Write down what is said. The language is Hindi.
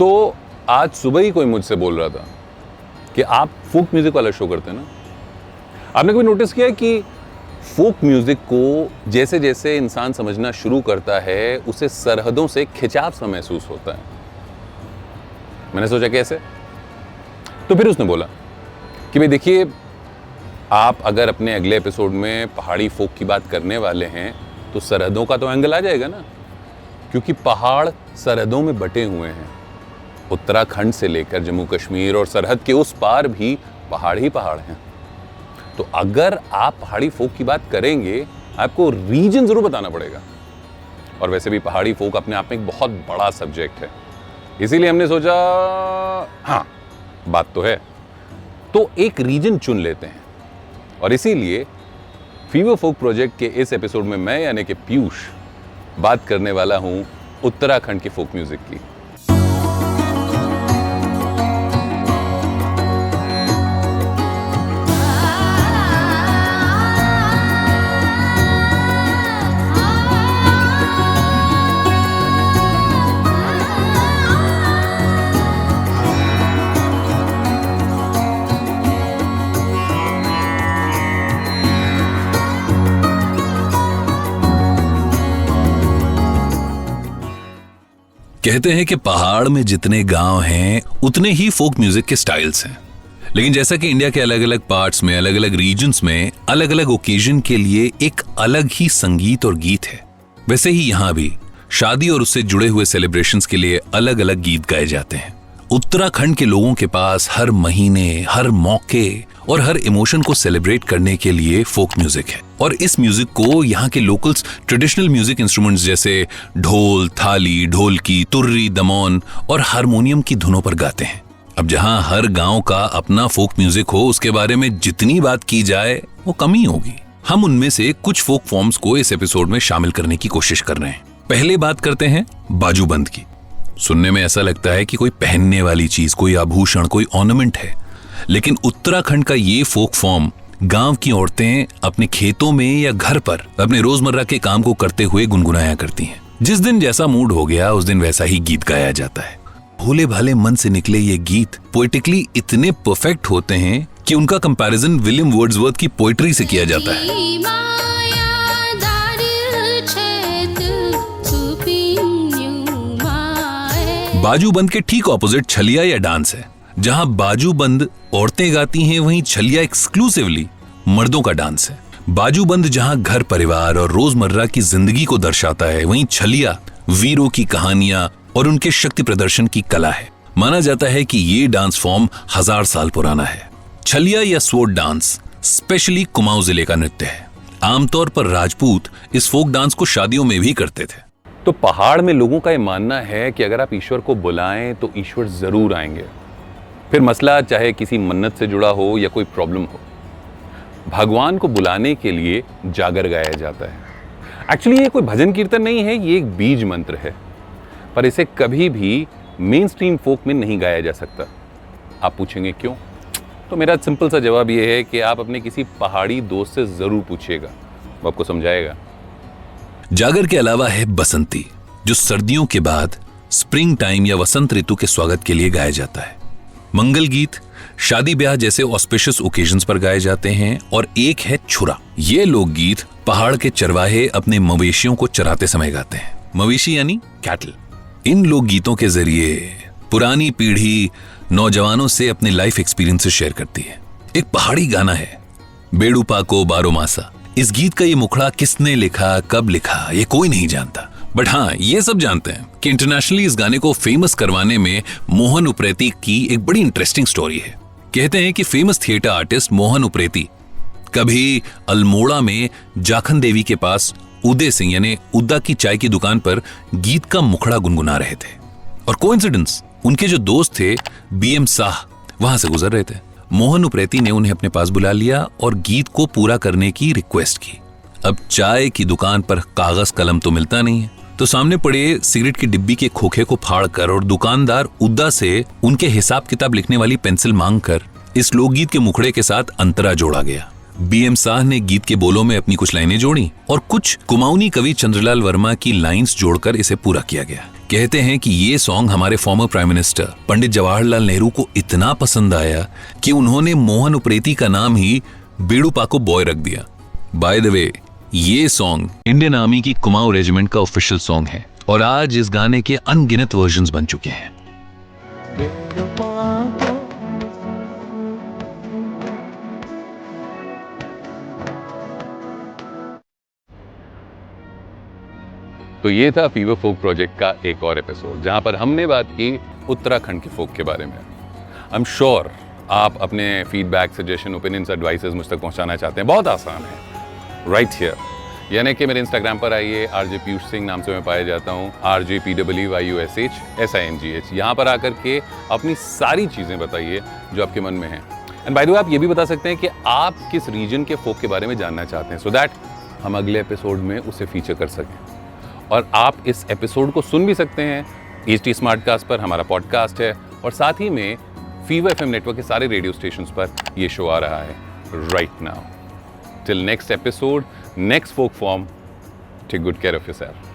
तो आज सुबह ही कोई मुझसे बोल रहा था कि आप फोक म्यूजिक वाला शो करते हैं ना। आपने कभी नोटिस किया है कि फोक म्यूजिक को जैसे जैसे इंसान समझना शुरू करता है उसे सरहदों से खिंचाव सा महसूस होता है। मैंने सोचा कैसे, तो फिर उसने बोला कि भाई देखिए, आप अगर अपने अगले एपिसोड में पहाड़ी फोक की बात करने वाले हैं तो सरहदों का तो एंगल आ जाएगा ना, क्योंकि पहाड़ सरहदों में बटे हुए हैं। उत्तराखंड से लेकर जम्मू कश्मीर और सरहद के उस पार भी पहाड़ ही पहाड़ हैं। तो अगर आप पहाड़ी फोक की बात करेंगे, आपको रीजन जरूर बताना पड़ेगा। और वैसे भी पहाड़ी फोक अपने आप में एक बहुत बड़ा सब्जेक्ट है, इसीलिए हमने सोचा हाँ बात तो है, तो एक रीजन चुन लेते हैं। और इसीलिए फीवर फोक प्रोजेक्ट के इस एपिसोड में मैं यानी कि पीयूष बात करने वाला हूं उत्तराखंड के फोक म्यूजिक की। कहते हैं कि पहाड़ में जितने गांव हैं उतने ही फोक म्यूजिक के स्टाइल्स हैं, लेकिन जैसा कि इंडिया के अलग अलग पार्ट्स में, अलग अलग रीजन्स में अलग अलग ओकेजन के लिए एक अलग ही संगीत और गीत है, वैसे ही यहाँ भी शादी और उससे जुड़े हुए सेलिब्रेशंस के लिए अलग अलग गीत गाए जाते हैं। उत्तराखंड के लोगों के पास हर महीने, हर मौके और हर इमोशन को सेलिब्रेट करने के लिए फोक म्यूजिक है। और इस म्यूजिक को यहाँ के लोकल्स ट्रेडिशनल म्यूजिक इंस्ट्रूमेंट्स जैसे ढोल, थाली, ढोलकी, तुर्री, दमौन और हारमोनियम की धुनों पर गाते हैं। अब जहाँ हर गांव का अपना फोक म्यूजिक हो, उसके बारे में जितनी बात की जाए वो कम ही होगी। हम उनमें से कुछ फोक फॉर्म्स को इस एपिसोड में शामिल करने की कोशिश कर रहे हैं। पहले बात करते हैं बाजूबंद की। सुनने में ऐसा लगता है कि कोई पहनने वाली चीज, कोई आभूषण, कोई ऑर्नामेंट है, लेकिन उत्तराखंड का ये फोक फॉर्म गांव की औरतें अपने खेतों में या घर पर अपने रोजमर्रा के काम को करते हुए गुनगुनाया करती हैं। जिस दिन जैसा मूड हो गया उस दिन वैसा ही गीत गाया जाता है। भोले भाले मन से निकले ये गीत पोएटिकली इतने परफेक्ट होते हैं कि उनका कंपैरिजन विलियम वर्ड्सवर्थ की पोएट्री से किया जाता है। बाजूबंद के ठीक ऑपोजिट छलिया या डांस है। जहां बाजूबंद औरतें गाती हैं, वहीं छलिया एक्सक्लूसिवली मर्दों का डांस है। बाजूबंद जहां घर परिवार और रोजमर्रा की जिंदगी को दर्शाता है, वहीं छलिया वीरों की कहानियां और उनके शक्ति प्रदर्शन की कला है। माना जाता है कि ये डांस फॉर्म 1000 साल पुराना है। छलिया या स्वॉर्ड डांस स्पेशली कुमाऊं जिले का नृत्य है। आमतौर पर राजपूत इस फोक डांस को शादियों में भी करते थे। तो पहाड़ में लोगों का ये मानना है कि अगर आप ईश्वर को बुलाएं तो ईश्वर जरूर आएंगे। फिर मसला चाहे किसी मन्नत से जुड़ा हो या कोई प्रॉब्लम हो, भगवान को बुलाने के लिए जागर गाया जाता है। एक्चुअली ये कोई भजन कीर्तन नहीं है, ये एक बीज मंत्र है, पर इसे कभी भी मेन स्ट्रीम फोक में नहीं गाया जा सकता। आप पूछेंगे क्यों? तो मेरा सिंपल सा जवाब ये है कि आप अपने किसी पहाड़ी दोस्त से जरूर पूछिएगा, वो आपको समझाएगा। जागर के अलावा है बसंती, जो सर्दियों के बाद स्प्रिंग टाइम या वसंत ऋतु के स्वागत के लिए गाया जाता है। मंगल गीत शादी ब्याह जैसे ऑस्पिशियस ओकेजन्स पर गाए जाते हैं। और एक है छुरा। ये लोकगीत पहाड़ के चरवाहे अपने मवेशियों को चराते समय गाते हैं। मवेशी यानी कैटल। इन लोकगीतों के जरिए पुरानी पीढ़ी नौजवानों से अपने लाइफ एक्सपीरियंसेस शेयर करती है। एक पहाड़ी गाना है बेड़ूपा को बारो मासा। इस गीत का ये मुखड़ा किसने लिखा, कब लिखा, ये कोई नहीं जानता, बट हाँ ये सब जानते हैं कि इंटरनेशनली इस गाने को फेमस करवाने में मोहन उप्रेती की एक बड़ी इंटरेस्टिंग स्टोरी है। कहते हैं कि famous theatre artist Mohan Upreti कभी अल्मोड़ा में जाखन देवी के पास उदय सिंह यानी उद्दा की चाय की दुकान पर गीत का मुखड़ा गुनगुना रहे थे, और कोइंसिडेंस उनके जो दोस्त थे BM शाह वहां से गुजर रहे थे। मोहन उप्रेती ने उन्हें अपने पास बुला लिया और गीत को पूरा करने की रिक्वेस्ट की। अब चाय की दुकान पर कागज कलम तो मिलता नहीं है, तो सामने पड़े सिगरेट की डिब्बी के खोखे को फाड़कर और दुकानदार उद्दा से उनके हिसाब किताब लिखने वाली पेंसिल मांगकर इस लोकगीत के मुखड़े के साथ अंतरा जोड़ा गया। BM शाह ने गीत के बोलों में अपनी कुछ लाइनें जोड़ी और कुछ कुमाऊनी कवि चंद्रलाल वर्मा की लाइंस जोड़कर इसे पूरा किया गया। कहते हैं कि ये सॉन्ग हमारे former prime minister Pandit Jawaharlal Nehru को इतना पसंद आया कि उन्होंने मोहन उप्रेती का नाम ही बेड़ूपाको बॉय रख दिया। बाय द वे, ये सॉन्ग इंडियन आर्मी की कुमाऊं रेजिमेंट का ऑफिशियल सॉन्ग है और आज इस गाने के अनगिनत वर्जन्स बन चुके हैं। तो ये था फीवर फोक प्रोजेक्ट का एक और एपिसोड जहां पर हमने बात की उत्तराखंड के फोक के बारे में। आई एम श्योर आप अपने फीडबैक, सजेशन, ओपिनियंस, एडवाइसेस मुझ तक पहुंचाना चाहते हैं। बहुत आसान है, राइट हियर, यानी कि मेरे इंस्टाग्राम पर आइए, RJ पीयूष सिंह नाम से मैं पाया जाता हूँ, RJPWYUSHSINGH। यहाँ पर आकर के अपनी सारी चीज़ें बताइए जो आपके मन में हैं। एंड बाय द वे, आप ये भी बता सकते हैं कि आप किस रीजन के फोक के बारे में जानना चाहते हैं, सो दैट हम अगले एपिसोड में उसे फीचर कर सकें। और आप इस एपिसोड को सुन भी सकते हैं HT स्मार्टकास्ट पर, हमारा पॉडकास्ट है, और साथ ही में फीवर FM नेटवर्क के सारे रेडियो स्टेशंस पर ये शो आ रहा है right now. Till next episode, next folk form, take good care of yourself.